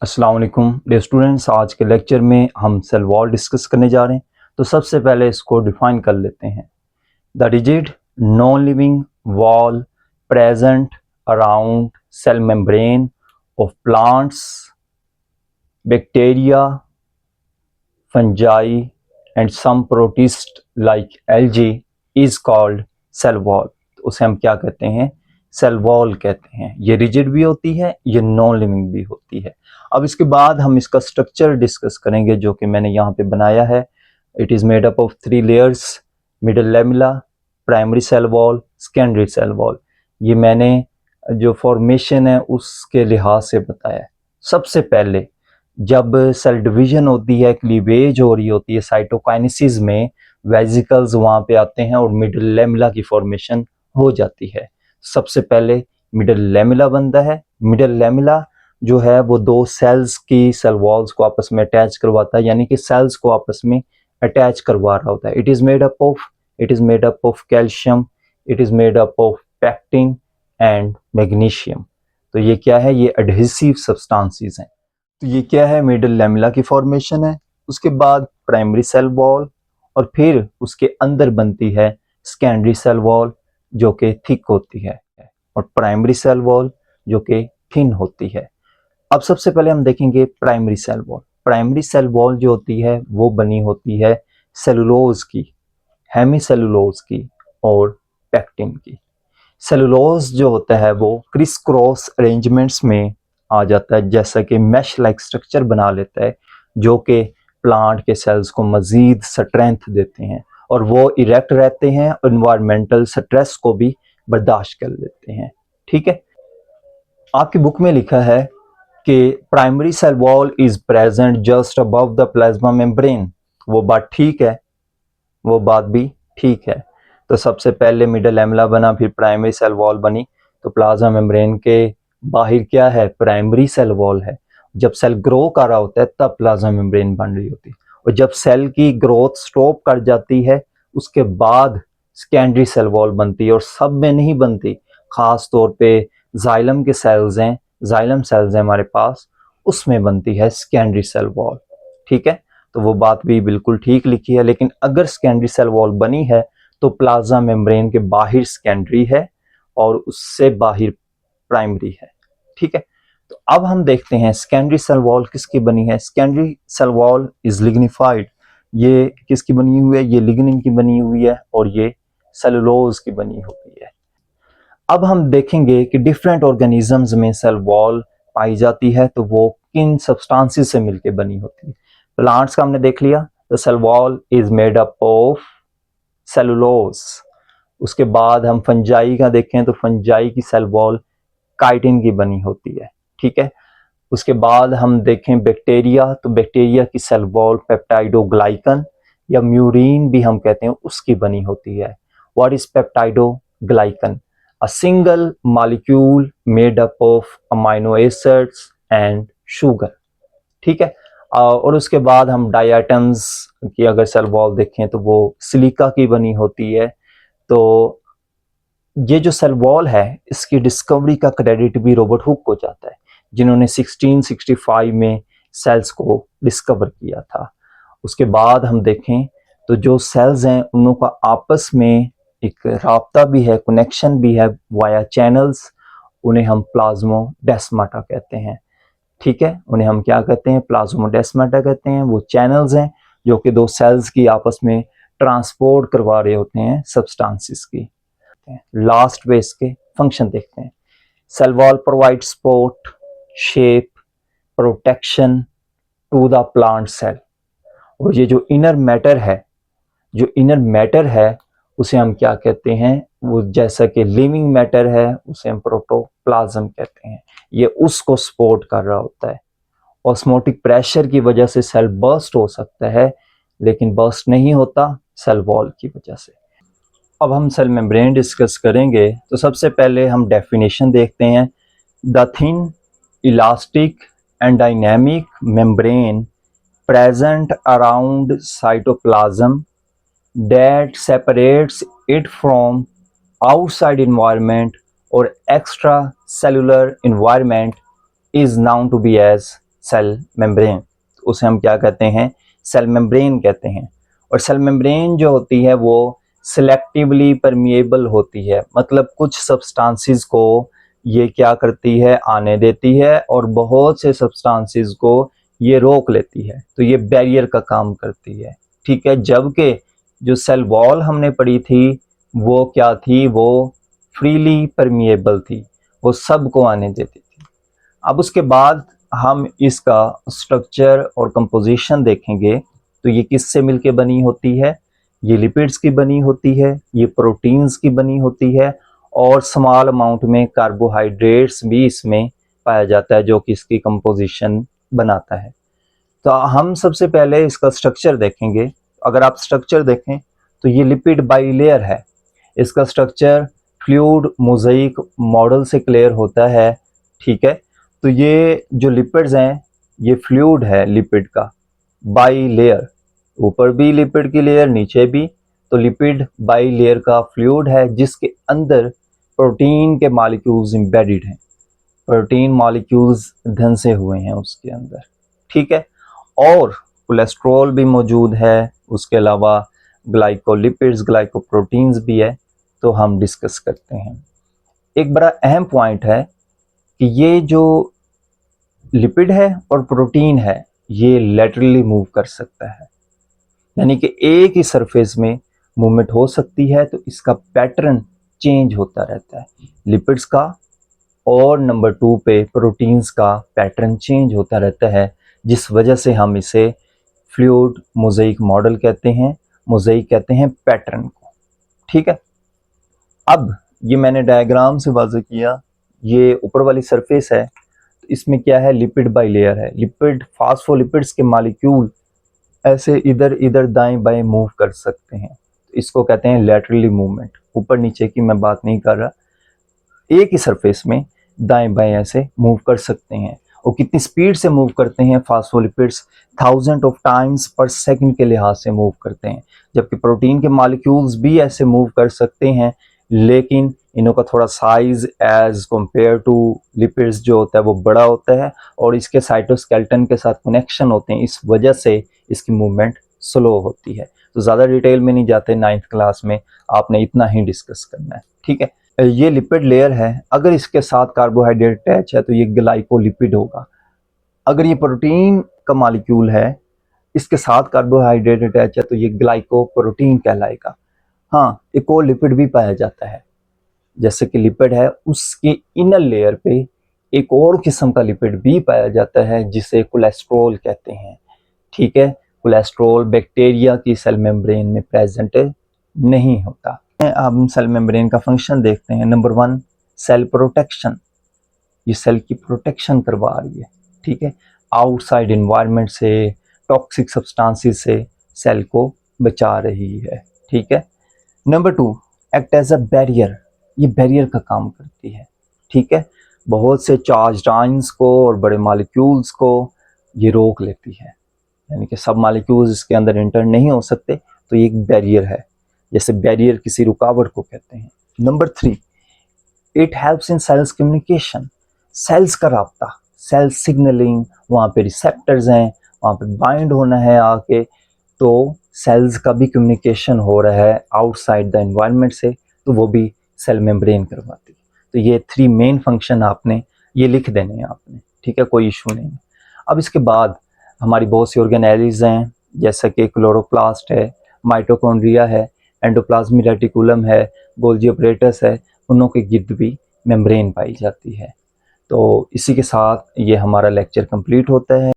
अस्सलाम वालेकुम dear students. आज के लेक्चर में हम सेल वॉल डिस्कस करने जा रहे हैं। तो सबसे पहले इसको डिफाइन कर लेते हैं। The rigid non living wall present around cell membrane of plants, bacteria, fungi and some protist like algae is called cell wall. उसे हम क्या कहते हैं? सेल वॉल कहते हैं। ये रिजिड भी होती है, ये नॉन लिविंग भी होती है। अब इसके बाद हम इसका स्ट्रक्चर डिस्कस करेंगे जो कि मैंने यहाँ पे बनाया है। It is made up of 3 layers, middle lamella, primary cell wall, secondary cell wall. ये मैंने जो फॉर्मेशन है उसके लिहाज से बताया है। सबसे पहले जब सेल डिवीजन होती है, क्लीवेज हो रही होती है साइटोकाइनेसिस में, वेसिकल्स वहाँ पे आते हैं और मिडल लेमिला की फॉर्मेशन हो जाती है। सबसे पहले मिडल लेमिला बनता है। मिडल लेमिला जो है वो दो सेल्स की सेल वॉल्स को आपस में अटैच करवाता है, यानी कि सेल्स को आपस में अटैच करवा रहा होता है। It is made up of calcium, it is made up of pectin and magnesium. तो ये क्या है? ये एडहेसिव सब्सटेंसेस हैं। तो ये क्या है? मिडल लेमिला की फॉर्मेशन है। उसके बाद प्राइमरी सेल वॉल और फिर उसके अंदर बनती है सेकेंडरी सेल वॉल जो कि थिक होती है और प्राइमरी सेल वॉल जो कि थिन होती है। अब सबसे पहले हम देखेंगे primary cell wall. Primary cell wall जो होती है वो बनी होती है सेलुलोज की, हेमीसेलुलोज की और पैक्टिन की। सेलुलोज जो होता है वो क्रिस क्रॉस अरेंजमेंट्स में आ जाता है, जैसा कि मैश लाइक स्ट्रक्चर बना लेता है जो कि प्लांट के सेल्स को मज़ीद स्ट्रेंथ देते हैं और वो इरेक्ट रहते हैं और इन्वायरमेंटल स्ट्रेस को भी बर्दाश्त कर लेते हैं। ठीक है, आपकी बुक में लिखा है कि primary cell wall is present just above the plasma membrane. वो बात ठीक है, वो बात भी ठीक है। तो सबसे पहले मिडल लेमिला बना, फिर प्राइमरी सेल वॉल बनी। तो प्लाज्मा मेम्ब्रेन के बाहर क्या है? प्राइमरी सेल वॉल है। जब सेल ग्रो कर रहा होता है तब प्लाज्मा मेम्ब्रेन बन रही होती है, और जब सेल की ग्रोथ स्टॉप कर जाती है उसके बाद सेकेंडरी सेल वॉल बनती है। और सब में नहीं बनती, खास तौर पे जाइलम के सेल्स हैं, जाइलम सेल्स हैं हमारे पास, उसमें बनती है सेकेंडरी सेल वॉल। ठीक है, तो वो बात भी बिल्कुल ठीक लिखी है। लेकिन अगर सेकेंडरी सेल वॉल बनी है तो प्लाज्मा मेम्ब्रेन के बाहर सेकेंडरी है और उससे बाहर प्राइमरी है। ठीक है, तो अब हम देखते हैं सेकेंडरी सेल वॉल किसकी बनी है। Secondary cell wall is lignified. ये किसकी बनी हुई है? ये लिग्निन की बनी हुई है और ये सेलुलोज की बनी हुई है। अब हम देखेंगे कि डिफरेंट ऑर्गेनिजम्स में सेल वॉल पाई जाती है तो वो किन सब्सटेंसेस से मिलकर बनी होती है। प्लांट्स का हमने देख लिया, तो cell wall is made up of cellulose. उसके बाद हम फंजाई का देखें तो फंजाई की सेल वॉल काइटिन की बनी होती है। ठीक है, उसके बाद हम देखें बैक्टीरिया, तो बैक्टीरिया की सेल वॉल पेप्टाइडोग्लाइकन या म्यूरिन भी हम कहते हैं उसकी बनी होती है। What is peptidoglycan? A single molecule made up of amino acids and sugar. ठीक है, और उसके बाद हम डायटम्स की अगर सेल वॉल देखें तो वो सिलिका की बनी होती है। तो ये जो सेल वॉल है इसकी डिस्कवरी का क्रेडिट भी रॉबर्ट हुक को जाता है, जिन्होंने 1665 में सेल्स को डिस्कवर किया था। उसके बाद हम देखें तो जो सेल्स हैं उन लोगों का आपस में एक राब्ता भी है, कनेक्शन भी है वाया चैनल्स। उन्हें हम प्लाज्मोडेस्माटा कहते हैं। ठीक है, उन्हें हम क्या कहते हैं? प्लाज्मोडेस्माटा कहते हैं। वो चैनल्स हैं जो कि दो सेल्स की आपस में ट्रांसपोर्ट करवा रहे होते हैं सब्सटेंसेस की। लास्ट में इसके फंक्शन देखते हैं। Cell wall provide support, shape, protection to the plant cell. और ये जो इनर मैटर है उसे हम क्या कहते हैं? वो जैसा कि लिविंग मैटर है उसे हम प्रोटोप्लाज्म कहते हैं। ये उसको सपोर्ट कर रहा होता है। ऑस्मोटिक प्रेशर की वजह से सेल बर्स्ट हो सकता है, लेकिन बर्स्ट नहीं होता सेल वॉल की वजह से। अब हम सेल मेम्ब्रेन डिस्कस करेंगे। तो सबसे पहले हम डेफिनेशन देखते हैं। The thin, elastic and dynamic membrane present around cytoplasm that separates it from outside environment or extracellular environment is known to be as cell membrane, उसे हम क्या कहते हैं, सेल मेम्ब्रेन कहते हैं। और सेल मेम्ब्रेन जो होती है वो सिलेक्टिवली परमिएबल होती है, मतलब कुछ सब्सटेंसेस को ये क्या करती है, आने देती है, और बहुत से सब्सटेंसेस को ये रोक लेती है, तो ये बैरियर का काम करती है, ठीक है। जबकि जो सेल वॉल हमने पढ़ी थी वो क्या थी, वो फ्रीली परमिएबल थी, वो सबको आने देती थी। अब उसके बाद हम इसका स्ट्रक्चर और कंपोजिशन देखेंगे, तो ये किससे मिलके बनी होती है, ये लिपिड्स की बनी होती है, ये प्रोटीन्स की बनी होती है, और स्मॉल अमाउंट में कार्बोहाइड्रेट्स भी इसमें पाया जाता है जो कि इसकी कंपोजिशन बनाता है। तो हम सबसे पहले इसका स्ट्रक्चर देखेंगे। अगर आप स्ट्रक्चर देखें तो ये लिपिड बाइलेयर है, इसका स्ट्रक्चर फ्लूइड मोज़ेइक मॉडल से क्लियर होता है, ठीक है। तो ये जो लिपिड्स हैं ये फ्लूइड है लिपिड का बाइलेयर, ऊपर भी लिपिड की लेयर नीचे भी, तो लिपिड बाइलेयर का फ्लूइड है जिसके अंदर प्रोटीन के मॉलिक्यूल्स एम्बेडेड हैं, प्रोटीन मॉलिक्यूल्स धंसे हुए हैं उसके अंदर, ठीक है। और कोलेस्ट्रॉल भी मौजूद है, उसके अलावा ग्लाइकोलिपिड्स ग्लाइकोप्रोटीन्स भी है, तो हम डिस्कस करते हैं। एक बड़ा अहम पॉइंट है कि ये जो लिपिड है और प्रोटीन है ये लैटरली मूव कर सकता है, यानी कि एक ही सरफेस में मूवमेंट हो सकती है, तो इसका पैटर्न चेंज होता रहता है लिपिड्स का, और नंबर 2 पे प्रोटीन्स का पैटर्न चेंज होता रहता है, जिस वजह से हम इसे फ्लूइड मोज़ेइक मॉडल कहते हैं, मोज़ेइक कहते हैं पैटर्न को, ठीक है। अब ये मैंने डायग्राम से वाज़ेह किया, ये ऊपर वाली सरफेस है, तो इसमें क्या है, लिपिड बाइलेयर है, लिपिड फास्फोलिपिड्स के मॉलिक्यूल ऐसे इधर इधर दाएं बाएं मूव कर सकते हैं, तो इसको कहते हैं लैटरली मूवमेंट। ऊपर नीचे की मैं बात नहीं कर रहा, एक ही सरफेस में दाएं बाएं ऐसे मूव कर सकते हैं। और कितनी स्पीड से मूव करते हैं, फास्फोलिपिड्स 1000 ऑफ टाइम्स पर सेकंड के लिहाज से मूव करते हैं, जबकि प्रोटीन के मॉलिक्यूल्स भी ऐसे मूव कर सकते हैं, लेकिन इनों का थोड़ा size as compare to lipids जो होता है वो बड़ा होता है, और इसके साइटोस्केलेटन के साथ कनेक्शन होते हैं, इस वजह से इसकी मूवमेंट स्लो होती है। तो ज़्यादा डिटेल में नहीं जाते, 9th क्लास में आपने इतना ही डिस्कस करना है, ठीक है। ये लिपिड लेयर है, अगर इसके साथ कार्बोहाइड्रेट अटैच है तो ये ग्लाइकोलिपिड होगा। अगर ये प्रोटीन का मॉलिक्यूल है, इसके साथ कार्बोहाइड्रेट अटैच है, तो ये ग्लाइकोप्रोटीन कहलाएगा। हाँ, एक और लिपिड भी पाया जाता है, जैसे कि लिपिड है उसके इनर लेयर पे एक और किस्म का लिपिड भी पाया जाता है जिसे कोलेस्ट्रॉल कहते हैं, ठीक है। कोलेस्ट्रॉल बैक्टीरिया की सेल मेम्ब्रेन में प्रेजेंट नहीं होता। अब सेल मेम्ब्रेन का फंक्शन देखते हैं। नंबर 1, सेल प्रोटेक्शन, ये सेल की प्रोटेक्शन करवा रही है, ठीक है, आउटसाइड एनवायरनमेंट से, टॉक्सिक सब्सटेंसेस से सेल को बचा रही है, ठीक है। Number 2, act as a barrier, ये बैरियर का काम करती है, ठीक है, बहुत से चार्ज्ड आयंस को और बड़े मॉलिक्यूल्स को ये रोक लेती है, यानी कि सब मॉलिक्यूल्स इसके अंदर इंटर नहीं हो सकते, तो ये एक बैरियर है, जैसे बैरियर किसी रुकावट को कहते हैं। Number 3, it helps in cells communication, cells का राब्ता, सेल सिग्नलिंग, वहाँ पे रिसेप्टर्स हैं, वहाँ पे बाइंड होना है आके, तो सेल्स का भी कम्युनिकेशन हो रहा है आउटसाइड द एनवायरनमेंट से, तो वो भी सेल मेम्ब्रेन करवाती है। तो ये 3 मेन फंक्शन आपने ये लिख देने हैं आपने, ठीक है, कोई इशू नहीं। अब इसके बाद हमारी बहुत सी ऑर्गेनेलिज हैं, जैसा कि क्लोरोप्लास्ट है, माइटोकॉन्ड्रिया है, एंडोप्लाज्मिक रेटिकुलम है, गोल्जी अपरेटस है, उनों के गिर्द भी मेम्ब्रेन पाई जाती है। तो इसी के साथ ये हमारा लेक्चर कंप्लीट होता है।